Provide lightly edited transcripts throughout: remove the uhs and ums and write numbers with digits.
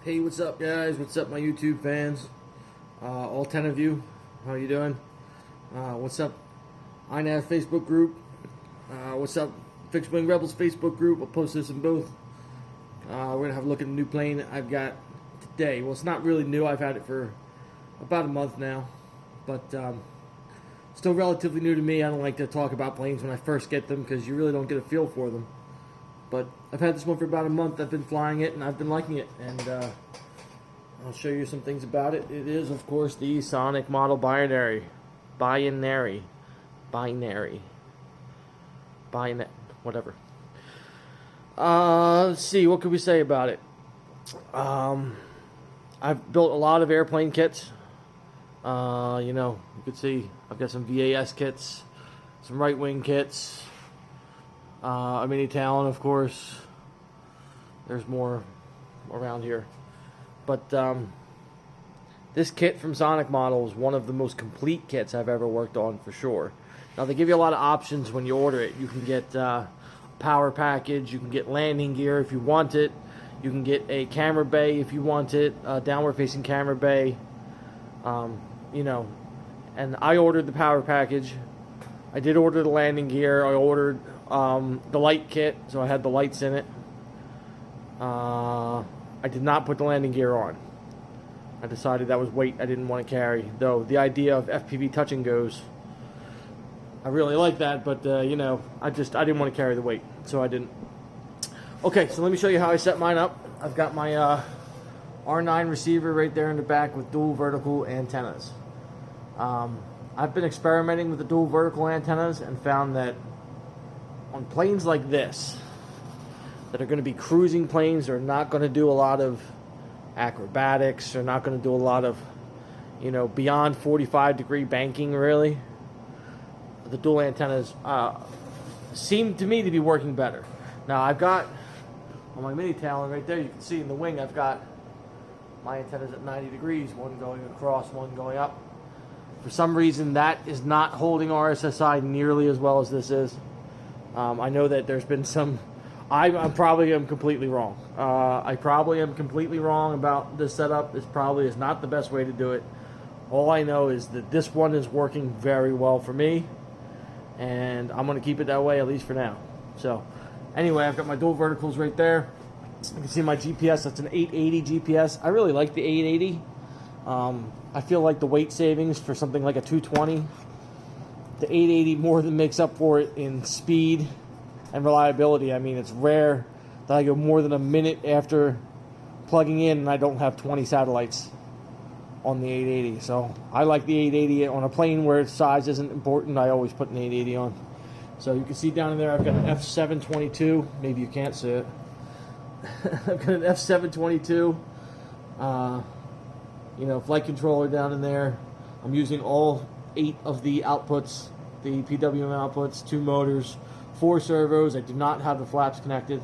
Hey, what's up, guys? What's up, my YouTube fans? All 10 of you, how you doing? What's up, INAV Facebook group? What's up, Fixed Wing Rebels Facebook group? I'll post this in both. We're going to have a look at the new plane I've got today. Well, it's not really new. I've had it for about a month now, but still relatively new to me. I don't like to talk about planes when I first get them because you really don't get a feel for them. But I've had this one for about a month. I've been flying it, and I've been liking it. And I'll show you some things about it. It is, of course, the Sonic model binary. Whatever. Let's see. What could we say about it? I've built a lot of airplane kits. You could see I've got some VAS kits, some right-wing kits. A mini Talon, of course. There's more around here. But this kit from Sonic Model is one of the most complete kits I've ever worked on, for sure. Now, they give you a lot of options when you order it. You can get a power package. You can get landing gear if you want it. You can get a camera bay if you want it, a downward-facing camera bay. And I ordered the power package. I did order the landing gear. I ordered the light kit, so I had the lights in it. I did not put the landing gear on. I decided that was weight I didn't want to carry. Though the idea of FPV touch and goes, I really like that, but I didn't want to carry the weight, so I didn't. Okay, so let me show you how I set mine up. I've got my R9 receiver right there in the back with dual vertical antennas. I've been experimenting with the dual vertical antennas and found that on planes like this, that are going to be cruising planes, they're not going to do a lot of acrobatics, they're not going to do a lot of, beyond 45-degree banking, really. The dual antennas seem to me to be working better. Now, I've got, on my mini Talon right there, you can see in the wing, I've got my antennas at 90 degrees, one going across, one going up. For some reason, that is not holding RSSI nearly as well as this is. I know that there's been some... I probably am completely wrong. I probably am completely wrong about this setup. This probably is not the best way to do it. All I know is that this one is working very well for me, and I'm going to keep it that way, at least for now. So, anyway, I've got my dual verticals right there. You can see my GPS. That's an 880 GPS. I really like the 880. I feel like the weight savings for something like a 220, the 880 more than makes up for it in speed and reliability. I mean, it's rare that I go more than a minute after plugging in and I don't have 20 satellites on the 880. So I like the 880 on a plane where its size isn't important. I always put an 880 on. So you can see down in there I've got an F722. Maybe you can't see it. I've got an F722. Flight controller down in there. I'm using all 8 of the outputs, the PWM outputs, 2 motors, 4 servos. I do not have the flaps connected.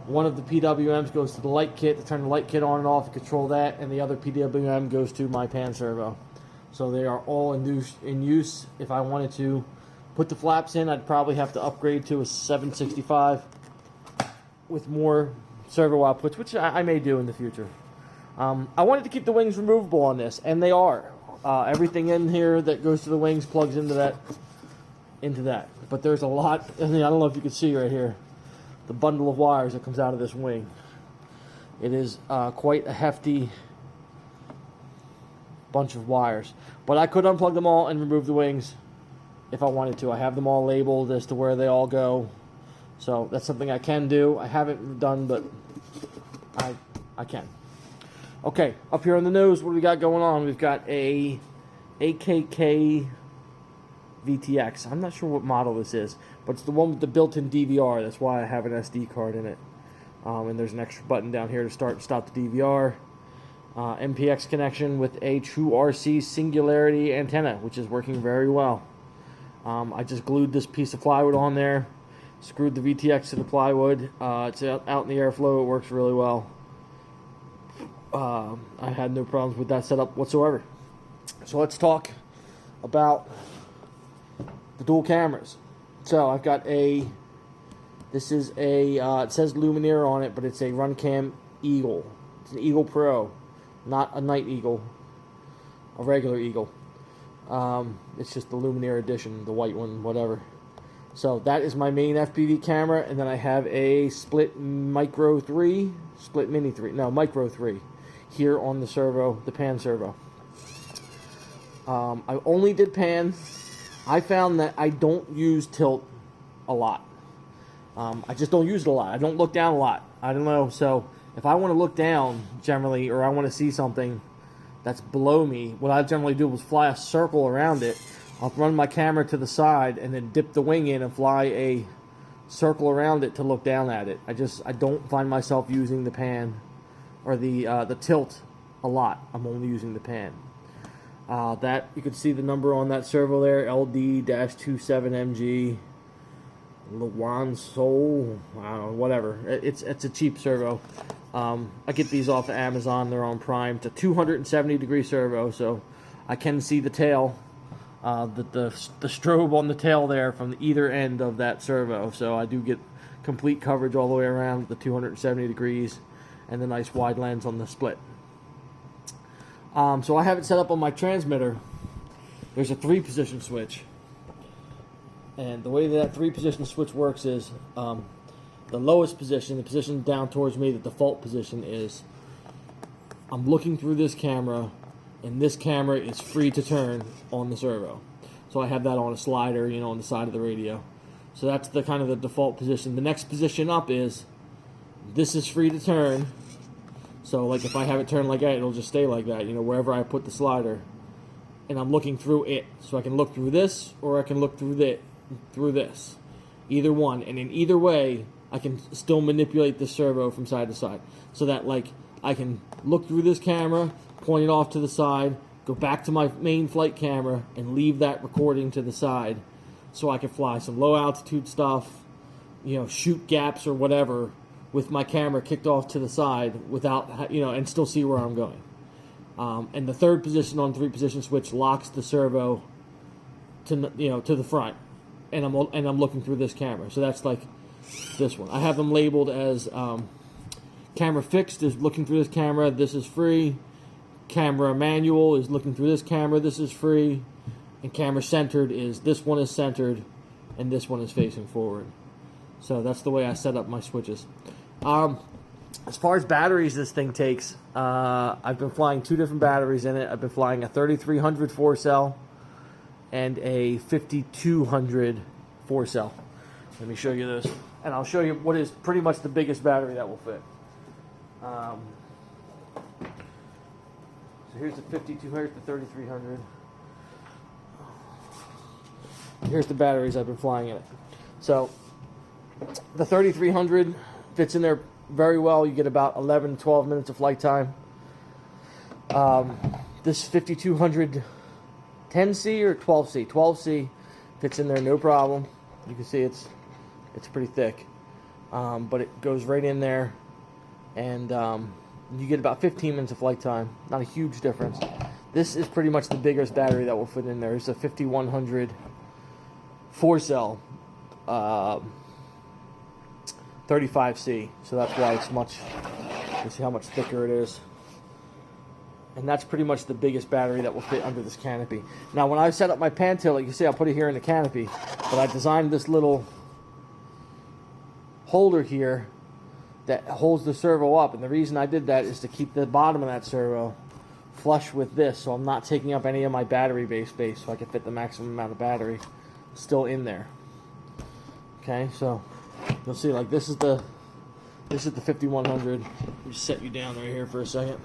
One of the PWMs goes to the light kit to turn the light kit on and off and control that, and the other PWM goes to my pan servo. So they are all in use. If I wanted to put the flaps in, I'd probably have to upgrade to a 765 with more servo outputs, which I may do in the future. I wanted to keep the wings removable on this, and they are. Everything in here that goes to the wings plugs into that. But there's a lot. I don't know if you can see right here the bundle of wires that comes out of this wing. It is quite a hefty bunch of wires. But I could unplug them all and remove the wings if I wanted to. I have them all labeled as to where they all go. So that's something I can do. I haven't done, but I can. Okay, up here on the nose, what do we got going on? We've got a AKK VTX. I'm not sure what model this is, but it's the one with the built-in DVR. That's why I have an SD card in it. And there's an extra button down here to start and stop the DVR. MPX connection with a true RC singularity antenna, which is working very well. I just glued this piece of plywood on there, screwed the VTX to the plywood. It's out in the airflow. It works really well. I had no problems with that setup whatsoever. So let's talk about the dual cameras. So I've got this is a, it says Lumineer on it, but it's a Runcam Eagle It's an Eagle Pro, not a Night Eagle, a regular Eagle. It's just the Luminaire edition, the white one, whatever. So that is my main FPV camera, and then I have a split Micro 3, split Mini 3, no, Micro 3, here on the servo, the pan servo. I only did pan. I found that I don't use tilt a lot. I just don't use it a lot. I don't look down a lot. I don't know, so if I want to look down, generally, or I want to see something that's below me, what I generally do is fly a circle around it. I'll run my camera to the side and then dip the wing in and fly a circle around it to look down at it. I don't find myself using the pan or the tilt a lot. I'm only using the pan. That you can see the number on that servo there, LD-27MG, youwant Soul, I don't know, whatever. It's a cheap servo. I get these off of Amazon. They're on Prime. It's a 270-degree servo, so I can see the tail, the strobe on the tail there from either end of that servo. So I do get complete coverage all the way around with the 270 degrees and the nice wide lens on the split. So I have it set up on my transmitter. There's a 3-position switch. And the way that 3-position switch works is the lowest position, the position down towards me, the default position is I'm looking through this camera, and this camera is free to turn on the servo. So I have that on a slider, you know, on the side of the radio. So that's the kind of the default position. The next position up is this is free to turn. So like if I have it turned like that, it'll just stay like that, you know, wherever I put the slider. And I'm looking through it. So I can look through this, or I can look through this. Either one. And in either way, I can still manipulate the servo from side to side. So that like I can look through this camera, point it off to the side, go back to my main flight camera, and leave that recording to the side. So I can fly some low altitude stuff, you know, shoot gaps or whatever, with my camera kicked off to the side without, you know, and still see where I'm going. And the 3rd position on 3-position switch locks the servo to, you know, to the front, and I'm looking through this camera. So that's like this one. I have them labeled as camera fixed is looking through this camera. This is free. Camera manual is looking through this camera. This is free. And camera centered is this one is centered, and this one is facing forward. So that's the way I set up my switches. As far as batteries this thing takes, I've been flying 2 different batteries in it. I've been flying a 3300 4-cell and a 5200 4-cell. Let me show you this. And I'll show you what is pretty much the biggest battery that will fit. So here's the 5200, the 3300. Here's the batteries I've been flying in it. So the 3300 fits in there very well. You get about 11 to 12 minutes of flight time. This 5200 10C or 12C? 12C fits in there no problem. You can see it's pretty thick. But it goes right in there, and you get about 15 minutes of flight time. Not a huge difference. This is pretty much the biggest battery that will fit in there. It's a 5100 4-cell 35C, so that's why it's much, you see how much thicker it is. And that's pretty much the biggest battery that will fit under this canopy. Now when I set up my pan tilt, you can see I'll put it here in the canopy, but I designed this little holder here that holds the servo up, and the reason I did that is to keep the bottom of that servo flush with this, so I'm not taking up any of my battery base space, so I can fit the maximum amount of battery still in there. Okay, so you'll see, like this is the 5100. Let me just set you down right here for a second.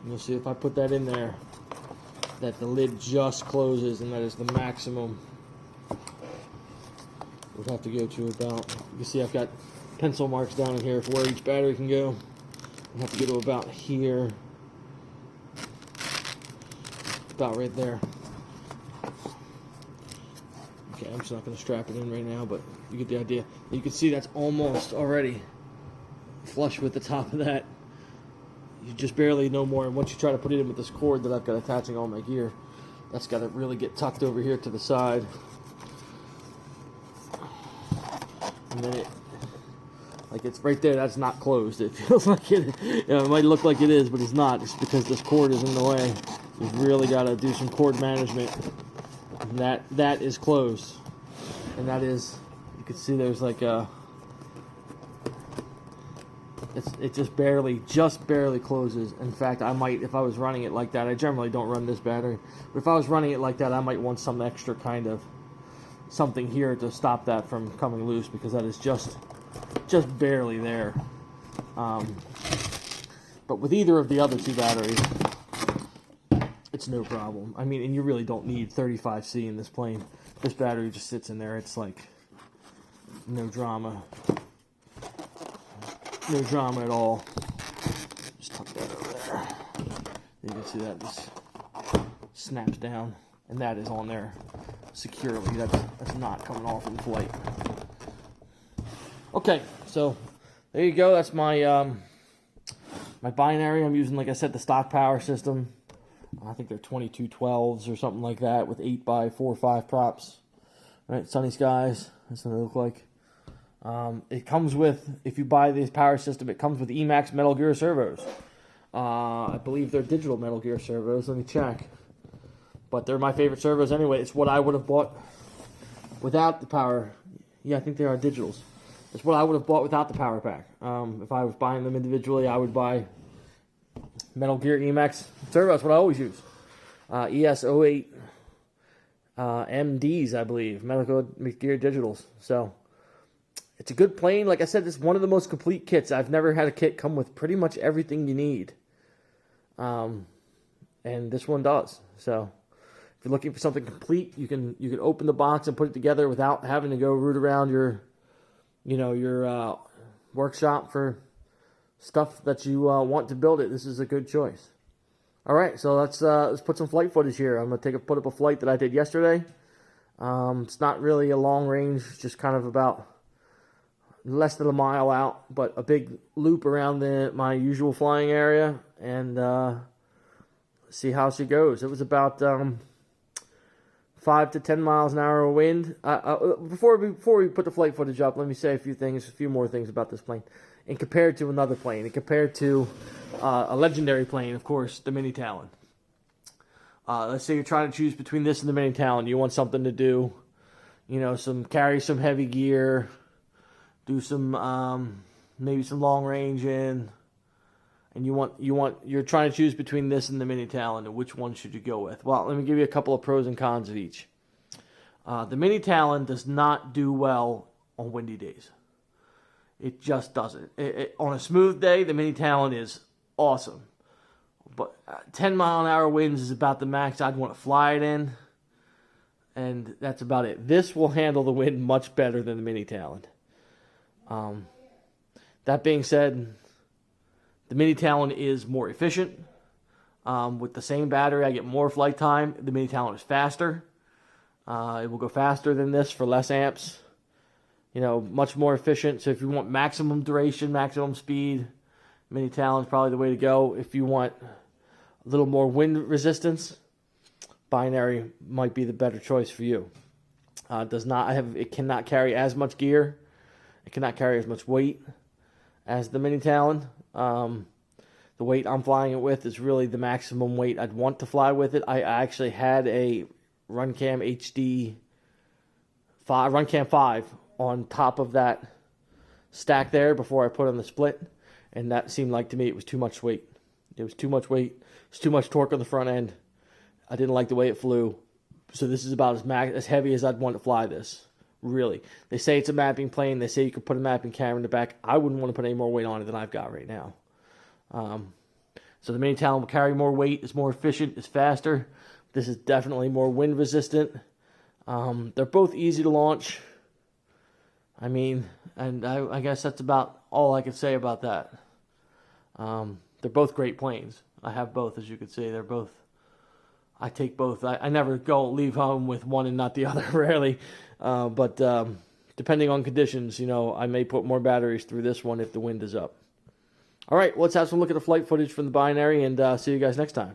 And you'll see if I put that in there, that the lid just closes, and that is the maximum. We'd have to go to about, you can see I've got pencil marks down in here for where each battery can go. I have to go to about here, about right there. Okay, I'm just not going to strap it in right now, but you get the idea. You can see that's almost already flush with the top of that. You just barely no more. And once you try to put it in with this cord that I've got attaching all my gear, that's got to really get tucked over here to the side. And then Like it's right there, that's not closed. It feels like it, it might look like it is, but it's not. It's because this cord is in the way. You've really got to do some cord management. And that is closed. And that is, you can see there's like a, it just barely closes. In fact, I might, if I was running it like that, I generally don't run this battery, but if I was running it like that, I might want some extra kind of something here to stop that from coming loose, because that is just barely there. But with either of the other two batteries, it's no problem. I mean, and you really don't need 35C in this plane. This battery just sits in there. It's like no drama. No drama at all. Just tuck that over there. You can see that just snaps down, and that is on there securely. That's not coming off in flight. Okay, so there you go. That's my my binary. I'm using, like I said, the stock power system. I think they're 2212s or something like that with 8x4-5 props. Right, sunny skies. That's what they look like. It comes with, if you buy this power system, it comes with Emax Metal Gear servos. I believe they're digital Metal Gear servos. Let me check. But they're my favorite servos anyway. It's what I would have bought without the power. Yeah, I think they are digitals. It's what I would have bought without the power pack. If I was buying them individually, I would buy Metal Gear Emax servo. That's what I always use. ES08 MDs, I believe. Metal Gear digitals. So it's a good plane. Like I said, it's one of the most complete kits. I've never had a kit come with pretty much everything you need. And this one does. So if you're looking for something complete, you can open the box and put it together without having to go root around your workshop for stuff that you want to build it. This is a good choice. All right, so let's put some flight footage here. I'm gonna put up a flight that I did yesterday. It's not really a long range, just kind of about less than a mile out, but a big loop around my usual flying area, and see how she goes. It was about 5 to 10 miles an hour of wind. Before we put the flight footage up, let me say a few more things about this plane. And compared to another plane, and compared to a legendary plane, of course, the Mini Talon. Let's say you're trying to choose between this and the Mini Talon. You want something to do, carry some heavy gear, do some maybe some long range in, and you're trying to choose between this and the Mini Talon, and which one should you go with? Well, let me give you a couple of pros and cons of each. The Mini Talon does not do well on windy days. It just doesn't. On a smooth day, the Mini Talon is awesome. But 10 mile an hour winds is about the max I'd want to fly it in. And that's about it. This will handle the wind much better than the Mini Talon. That being said, the Mini Talon is more efficient. With the same battery, I get more flight time. The Mini Talon is faster. It will go faster than this for less amps. Much more efficient. So if you want maximum duration, maximum speed, Mini Talon is probably the way to go. If you want a little more wind resistance, binary might be the better choice for you. It cannot carry as much gear. It cannot carry as much weight as the Mini Talon. The weight I'm flying it with is really the maximum weight I'd want to fly with it. I actually had a Runcam HD 5, Runcam 5 on top of that stack there before I put on the split, and that seemed like to me it was too much weight. It was too much weight. It was too much torque on the front end. I didn't like the way it flew. So this is about as heavy as I'd want to fly this. Really. They say it's a mapping plane. They say you could put a mapping camera in the back. I wouldn't want to put any more weight on it than I've got right now. So the Mini Talon will carry more weight. It's more efficient. It's faster. This is definitely more wind resistant. They're both easy to launch. I mean, and I guess that's about all I could say about that. They're both great planes. I have both, as you can see. I take both. I never leave home with one and not the other, rarely. But depending on conditions, I may put more batteries through this one if the wind is up. All right, let's have some look at the flight footage from the binary, and see you guys next time.